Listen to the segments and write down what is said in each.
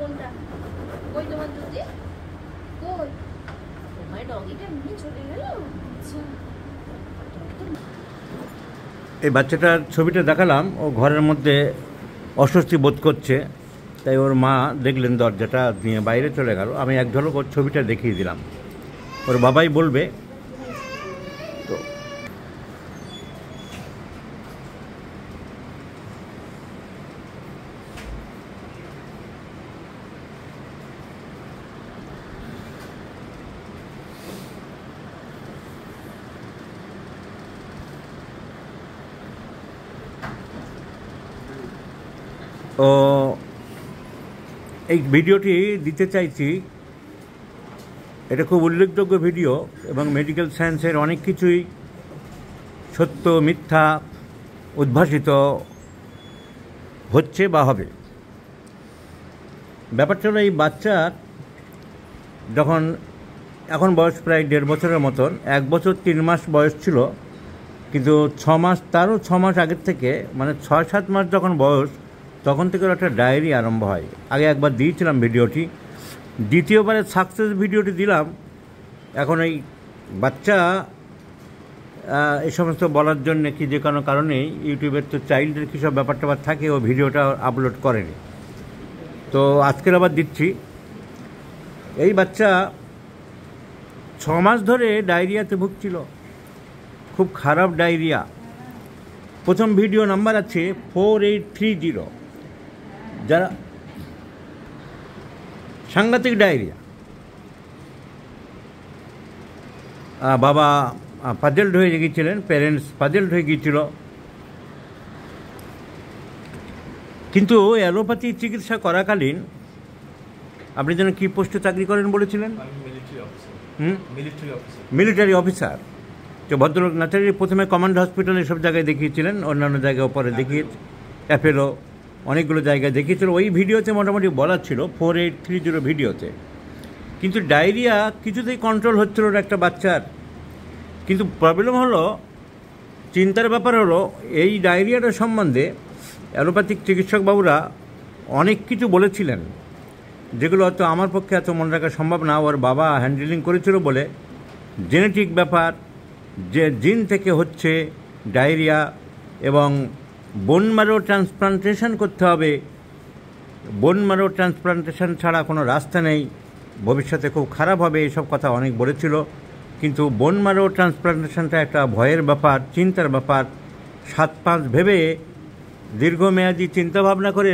কোনটা? কই তোমার জুতি? কই? ও মাই ডগিটা নিয়ে চলে গেল। আচ্ছা। এই বাচ্চাটার ছবিটা দেখালাম, ও ঘরের মধ্যে অস্বস্তি বোধ করছে, তাই ওর মা দেখলেন দরজাটা নিয়ে বাইরে চলে গেল। আমি এক ঝলক ওর ছবিটা দেখিয়ে দিলাম, ওর বাবাই বলবে। তো ও এই ভিডিওটি দিতে চাইছি, এটা খুব উল্লেখযোগ্য ভিডিও এবং মেডিকেল সায়েন্সের অনেক কিছুই সত্য মিথ্যা উদ্ভাসিত হচ্ছে বা হবে। ব্যাপারটা হলো, এই বাচ্চার যখন এখন বয়স প্রায় 1.5 বছরের মতন, 1 বছর 3 মাস বয়স ছিল, কিন্তু 6 মাস, তারও 6 মাস আগের থেকে, মানে 6-7 মাস যখন বয়স, তখন থেকে একটা ডায়েরি আরম্ভ হয়। আগে একবার দিয়েছিলাম ভিডিওটি, দ্বিতীয়বারে সাকসেস ভিডিওটি দিলাম। এখন এই বাচ্চা এই সমস্ত বলার জন্য কি যে কোনো কারণেই ইউটিউবের তো চাইল্ডের কী সব ব্যাপার ট্যাপার থাকে, ও ভিডিওটা আপলোড করেনি। তো আজকের আবার দিচ্ছি। এই বাচ্চা 6 মাস ধরে ডায়রিয়াতে ভুগছিল, খুব খারাপ ডায়রিয়া। প্রথম ভিডিও নাম্বার আছে 4830, যারা সাংঘাতিক ডায়রিয়া। বাবা পাজেলড হয়ে গিয়েছিলেন, প্যারেন্টস পাজেলড হয়ে গিয়েছিল। কিন্তু অ্যালোপ্যাথি চিকিৎসা করাকালীন, আপনি যেন কী পোস্টে চাকরি করেন বলেছিলেন? Military officer. তো ভদ্রলোক ন্যাচারালি প্রথমে কমান্ড হসপিটাল এসব জায়গায় দেখিয়েছিলেন, অন্যান্য জায়গায় পরে দেখিয়ে অ্যাপেলো অনেকগুলো জায়গায় দেখিয়েছিল। ওই ভিডিওতে মোটামুটি বলা ছিল 4830 ভিডিওতে। কিন্তু ডায়রিয়া কিছুতেই কন্ট্রোল হচ্ছিল না একটা বাচ্চার। কিন্তু প্রবলেম হলো, চিন্তার ব্যাপার হলো, এই ডায়রিয়াটা সম্বন্ধে অ্যালোপ্যাথিক চিকিৎসকবাবুরা অনেক কিছু বলেছিলেন, যেগুলো হয়তো আমার পক্ষে এত মনে রাখা সম্ভব না। ওর বাবা হ্যান্ডেলিং করেছিল বলে, জেনেটিক ব্যাপার, যে জিন থেকে হচ্ছে ডায়রিয়া, এবং বোন ম্যারো ট্রান্সপ্লান্টেশন করতে হবে। বোন ম্যারো ট্রান্সপ্লান্টেশন ছাড়া কোনো রাস্তা নেই, ভবিষ্যতে খুব খারাপ হবে, এসব কথা অনেক বলেছিল। কিন্তু বোন ম্যারো ট্রান্সপ্লান্টেশনটা একটা ভয়ের ব্যাপার, চিন্তার ব্যাপার। 7-5 ভেবে দীর্ঘমেয়াদী চিন্তাভাবনা করে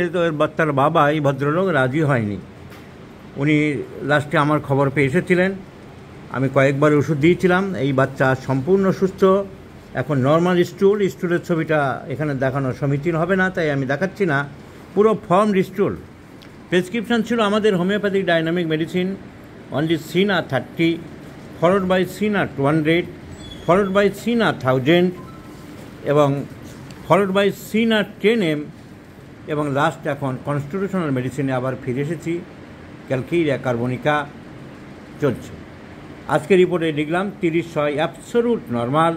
তার বাবা, এই ভদ্রলোক, রাজি হয়নি। উনি লাস্টে আমার খবর পেয়ে এসেছিলেন, আমি কয়েকবার ওষুধ দিয়েছিলাম। এই বাচ্চা সম্পূর্ণ সুস্থ, এখন নর্মাল স্টুলের ছবিটা এখানে দেখানো সমীচীন হবে না, তাই আমি দেখাচ্ছি না। পুরো ফর্ম স্টুল। প্রেসক্রিপশান ছিল আমাদের homeopathic dynamic medicine, only cina 30, followed by cina 200, followed by cina 1000, এবং ফলোড বাই সিনা 10M, এবং লাস্ট এখন কনস্টিটিউশনাল মেডিসিনে আবার ফিরে এসেছি। ক্যালকেরিয়া কার্বনিকা চলছে। আজকে রিপোর্টে লিখলাম 30 absolute normal,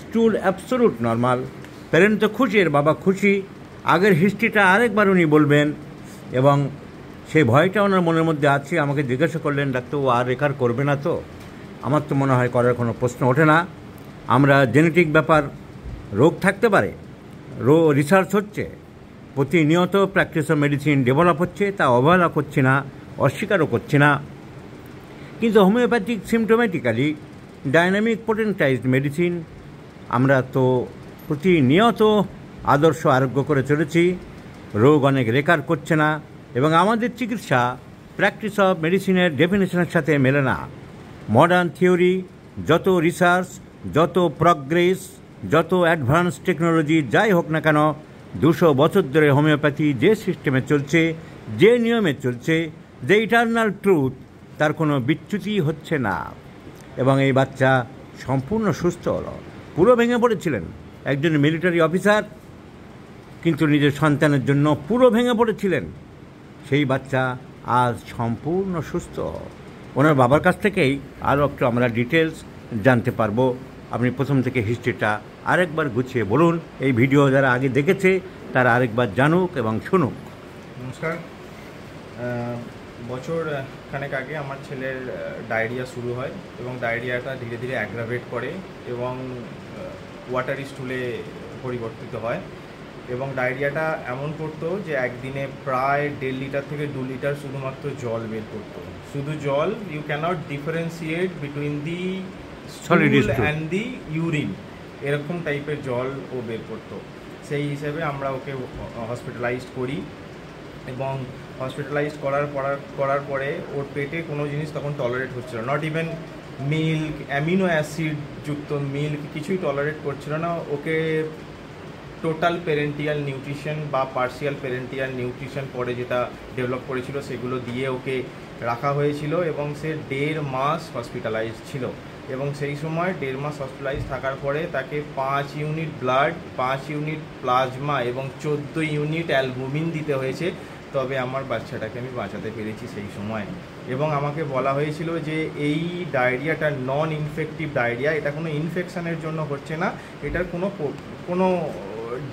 stool absolute normal. Parent তো খুশি, এর বাবা খুশি। আগের হিস্ট্রিটা আরেকবার উনি বলবেন, এবং সেই ভয়টা ওনার মনের মধ্যে আছে। আমাকে জিজ্ঞাসা করলেন, ডাক্তার ও আর রেকার করবে না তো? আমার তো মনে হয় করার কোনো প্রশ্ন ওঠে না। আমরা জেনেটিক ব্যাপার, রোগ থাকতে পারে, রিসার্চ হচ্ছে, প্রতিনিয়ত প্র্যাকটিস অফ মেডিসিন ডেভেলপ হচ্ছে, তা অবহেলা করছি না, অস্বীকারও করছি না। কিন্তু হোমিওপ্যাথিক সিমটোমেটিক্যালি ডাইনামিক পোটেন্টাইজড মেডিসিন আমরা তো প্রতিনিয়ত আদর্শ আরোগ্য করে চলেছি, রোগ অনেক রেকার করছে না, এবং আমাদের চিকিৎসা প্র্যাকটিস অফ মেডিসিনের ডেফিনেশনের সাথে মেলে না। মডার্ন থিওরি, যত রিসার্চ, যত প্রগ্রেস, যত অ্যাডভান্স টেকনোলজি যাই হোক না কেন, 200 বছর ধরে হোমিওপ্যাথি যে সিস্টেমে চলছে, যে নিয়মে চলছে, যে ইটারনাল ট্রুথ, তার কোনো বিচ্যুতি হচ্ছে না। এবং এই বাচ্চা সম্পূর্ণ সুস্থ হলো। পুরো ভেঙে পড়েছিলেন, একজন মিলিটারি অফিসার, কিন্তু নিজের সন্তানের জন্য পুরো ভেঙে পড়েছিলেন। সেই বাচ্চা আজ সম্পূর্ণ সুস্থ। ওনার বাবার কাছ থেকেই আরও একটু আমরা ডিটেলস জানতে পারবো। আপনি প্রথম থেকে হিস্ট্রিটা আরেকবার গুছিয়ে বলুন। এই ভিডিও যারা আগে দেখেছে তারা আরেকবার জানুক এবং শুনুক। নমস্কার, বছর খানেক আগে আমার ছেলের ডায়রিয়া শুরু হয় এবং ডায়রিয়াটা ধীরে ধীরে অ্যাগ্রাভেট করে এবং ওয়াটারি স্টুলে পরিবর্তিত হয় এবং ডায়রিয়াটা এমন করতো যে একদিনে প্রায় 1.5 লিটার থেকে 2 লিটার শুধুমাত্র জল বের করতো, শুধু জল। You cannot differentiate between the Solid stool stool. And the urine, এরকম টাইপের জল ও বের করতো। সেই হিসেবে আমরা ওকে হসপিটালাইজড করি এবং হসপিটালাইজড করার পরে ওর পেটে কোনো জিনিস তখন টলারেট হচ্ছিল, not even milk, amino acid যুক্ত মিল্ক কিছুই টলারেট করছিল না। ওকে টোটাল প্যারেন্টিয়াল নিউট্রিশন বা পার্সিয়াল প্যারেন্টিয়াল নিউট্রিশন পরে যেটা ডেভেলপ করেছিল সেগুলো দিয়ে ওকে রাখা হয়েছিল এবং সে 1.5 মাস হসপিটালাইজ ছিল এবং সেই সময় 1.5 মাস হসপিটালাইজ থাকার পরে তাকে 5 ইউনিট ব্লাড, 5 ইউনিট প্লাজমা এবং 14 ইউনিট অ্যালবুমিন দিতে হয়েছে, তবে আমার বাচ্চাটাকে আমি বাঁচাতে পেরেছি সেই সময়। এবং আমাকে বলা হয়েছিল যে এই ডায়রিয়াটা নন ইনফেক্টিভ ডায়রিয়া, এটা কোনো ইনফেকশনের জন্য হচ্ছে না, এটার কোনো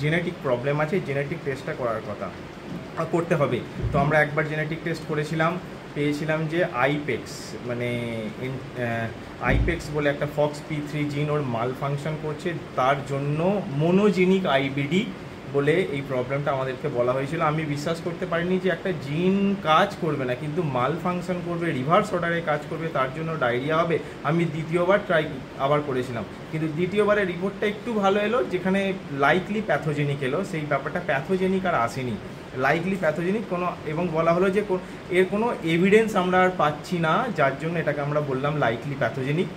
জেনেটিক প্রবলেম আছে, জেনেটিক টেস্টটা করার কথা করতে হবে। তো আমরা একবার জেনেটিক টেস্ট করেছিলাম, পেয়েছিলাম যে আইপেক্স মানে আইপেক্স বলে একটা FOXP3 জিন ওর মাল ফাংশন করছে, তার জন্য মোনোজেনিক আইবিডি বলে এই প্রবলেমটা আমাদেরকে বলা হয়েছিল। আমি বিশ্বাস করতে পারিনি যে একটা জিন কাজ করবে না কিন্তু মাল ফাংশন করবে, রিভার্স অর্ডারে কাজ করবে, তার জন্য ডায়রিয়া হবে। আমি দ্বিতীয়বার ট্রাই আবার করেছিলাম কিন্তু দ্বিতীয়বারের রিপোর্টটা একটু ভালো এলো, যেখানে লাইকলি প্যাথোজেনিক এলো, সেই ব্যাপারটা প্যাথোজেনিক আর আসেনি, লাইকলি প্যাথোজেনিক কোনো, এবং বলা হলো যে এর কোনো এভিডেন্স আমরা আর পাচ্ছি না, যার জন্য এটাকে আমরা বললাম লাইকলি প্যাথোজেনিক।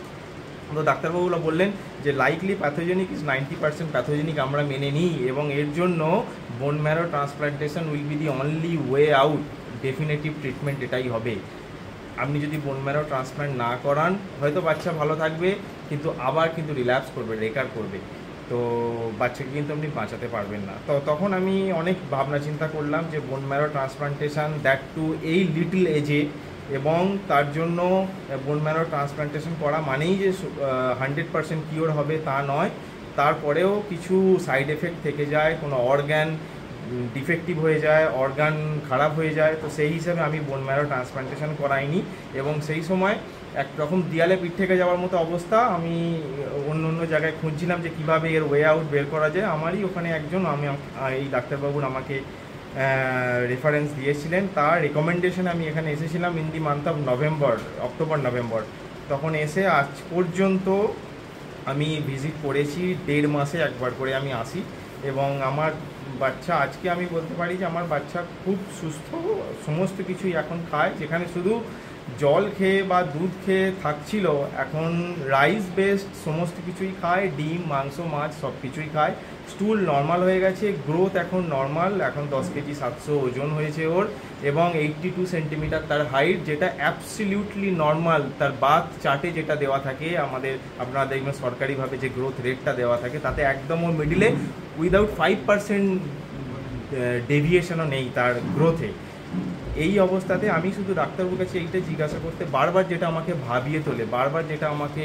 তো ডাক্তারবাবুরা বললেন যে লাইকলি প্যাথোজেনিক ইজ 90% প্যাথোজেনিক আমরা মেনে নিই এবং এর জন্য বোন marrow transplantation will be the only way out, definitive treatment এটাই হবে। আপনি যদি বোন ম্যারো ট্রান্সপ্লান্ট না করান হয়তো বাচ্চা ভালো থাকবে কিন্তু আবার কিন্তু রিল্যাপস করবে, রেকার করবে, তো বাচ্চাকে কিন্তু আপনি বাঁচাতে পারবেন না। তো তখন আমি অনেক ভাবনা চিন্তা করলাম যে bone marrow transplantation, that too এই লিটল এজে, এবং তার জন্য বোন ম্যারো ট্রান্সপ্লান্টেশন করা মানেই যে 100% কিওর হবে তা নয়, তারপরেও কিছু সাইড এফেক্ট থেকে যায়, কোনো অর্গান ডিফেক্টিভ হয়ে যায়, অর্গান খারাপ হয়ে যায়। তো সেই হিসাবে আমি বোন ম্যারো ট্রান্সপ্লান্টেশন করাইনি এবং সেই সময় একরকম দেয়ালে পিঠ থেকে যাওয়ার মতো অবস্থা। আমি অন্য জায়গায় খুঁজছিলাম যে কীভাবে এর ওয়ে আউট বের করা যায়। আমারই ওখানে একজন, এই ডাক্তারবাবুর আমাকে রেফারেন্স দিয়েছিলেন, তার রেকমেন্ডেশনে আমি এখানে এসেছিলাম in the month of October November. তখন এসে আজ পর্যন্ত আমি ভিজিট করেছি, 1.5 মাসে একবার করে আমি আসি এবং আমার বাচ্চা, আজকে আমি বলতে পারি যে আমার বাচ্চা খুব সুস্থ, সমস্ত কিছুই এখন খায়, যেখানে শুধু জল খেয়ে বা দুধ খেয়ে থাকছিল এখন রাইস বেসড সমস্ত কিছুই খায়, ডিম, মাংস, মাছ সব কিছুই খায়, স্টুল নর্মাল হয়ে গেছে, গ্রোথ এখন নর্মাল, এখন 10 কেজি 700 ওজন হয়েছে ওর এবং 82 সেন্টিমিটার তার হাইট, যেটা অ্যাবসলিউটলি নর্মাল। তার বাথ চার্টে যেটা দেওয়া থাকে আমাদের, আপনারা দেখবেন সরকারিভাবে যে গ্রোথ রেটটা দেওয়া থাকে তাতে একদম ও মিডিলে, উইদাউট 5% ডেভিয়েশনও নেই তার গ্রোথে। এই অবস্থাতে আমি শুধু ডাক্তারবাবুর কাছে এইটা জিজ্ঞাসা করতে বারবার, যেটা আমাকে ভাবিয়ে তোলে, বারবার যেটা আমাকে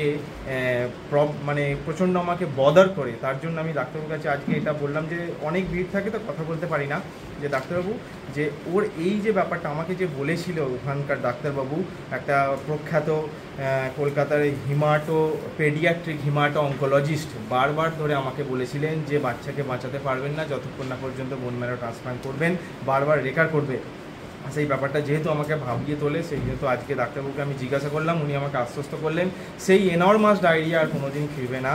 মানে প্রচণ্ড আমাকে বদার করে, তার জন্য আমি ডাক্তারবাবুর কাছে আজকে এটা বললাম যে অনেক ভিড় থাকে তো কথা বলতে পারি না, যে ডাক্তারবাবু যে ওর এই যে ব্যাপারটা আমাকে যে বলেছিল ওখানকার ডাক্তারবাবু, একটা প্রখ্যাত কলকাতার পেডিয়াট্রিক হিমাটো অঙ্কোলজিস্ট, বারবার ধরে আমাকে বলেছিলেন যে বাচ্চাকে বাঁচাতে পারবেন না যতক্ষণ না পর্যন্ত বোন ম্যারো ট্রান্সপ্লান্ট করবেন, বারবার রেকার করবে। সেই ব্যাপারটা যেহেতু আমাকে ভাবিয়ে তোলে, সেই যেহেতু আজকে ডাক্তারবাবুকে আমি জিজ্ঞাসা করলাম, উনি আমাকে আশ্বস্ত করলেন সেই এনর্মাস ডায়রিয়া আর কোনোদিন ফিরবে না।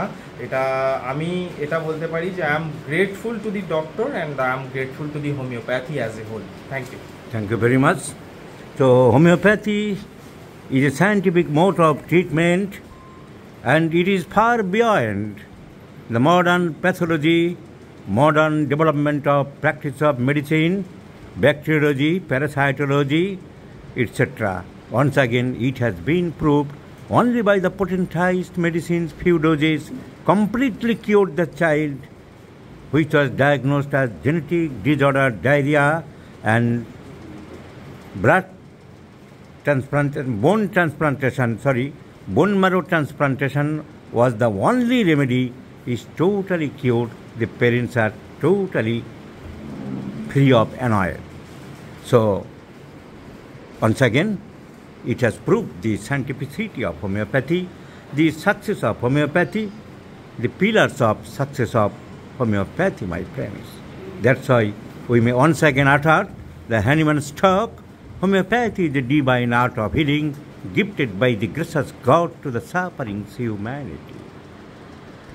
আমি এটা বলতে পারি যে I am grateful to the doctor and I am grateful to the homeopathy as a whole. Thank you. Thank you very much. So, homeopathy is a scientific mode of treatment and it is far beyond the modern pathology, modern development of practice of medicine, bacteriology, parasitology, etc. Once again, it has been proved only by the potentized medicines, few doses completely cured the child which was diagnosed as genetic disorder, diarrhea, and bone marrow transplantation was the only remedy, is totally cured. The parents are totally free of annoyance. So, Once again, it has proved the scientificity of homeopathy, the success of homeopathy, the pillars of success of homeopathy, my friends. That's why we may once again utter the Hahnemann talk, homeopathy is the divine art of healing, gifted by the gracious God to the suffering humanity.